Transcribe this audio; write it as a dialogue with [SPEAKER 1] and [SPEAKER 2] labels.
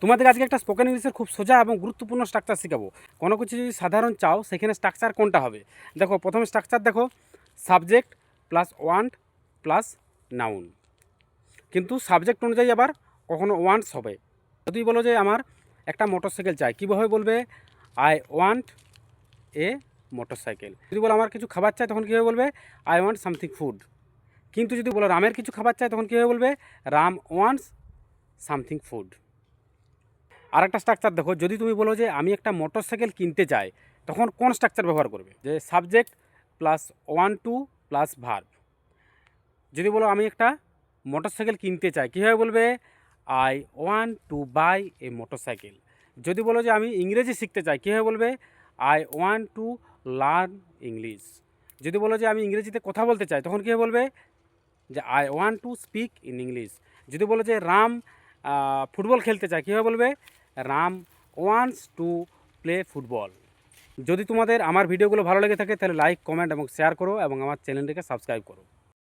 [SPEAKER 1] তোমাদের আজকে একটা স্পোকেন ইংলিশের খুব সোজা এবং গুরুত্বপূর্ণ স্ট্রাকচার শেখাবো। কোনো কিছু যদি সাধারণ চাও সেখানে স্ট্রাকচার কোনটা হবে। দেখো প্রথমে স্ট্রাকচার দেখো, subject plus want plus noun. কিন্তু সাবজেক্ট অনুযায়ী আবার কখনো ওয়ান্টস হবে। যদি বলো যে আমার একটা মোটরসাইকেল চাই, কীভাবে বলবে? I want a motorcycle. যদি বলো আমার কিছু খাবার চাই, তখন কীভাবে বলবে? I want something food. কিন্তু যদি বলো রামের কিছু খাবার চাই, তখন কীভাবে বলবে? Ram wants something food. আর একটা স্ট্রাকচার দেখো, যদি তুমি বলো যে আমি একটা মোটরসাইকেল কিনতে চাই, তখন কোন স্ট্রাকচার ব্যবহার করবে? যে subject plus want to plus verb. যদি বলো আমি একটা মোটরসাইকেল কিনতে চাই, কীভাবে বলবে? I want to buy a motorcycle. যদি বলো যে আমি ইংরেজি শিখতে চাই, কীভাবে বলবে? I want to learn English. যদি বলো যে আমি ইংরেজিতে কথা বলতে চাই, তখন কীভাবে বলবে? যে I want to speak in English. যদি বলো যে রাম ফুটবল খেলতে চায়, কীভাবে বলবে? Ram wants to play football. যদি তোমাদের আমার ভিডিওগুলো ভালো লেগে থাকে তাহলে লাইক, কমেন্ট এবং শেয়ার করো এবং আমার চ্যানেলটিকে সাবস্ক্রাইব করো।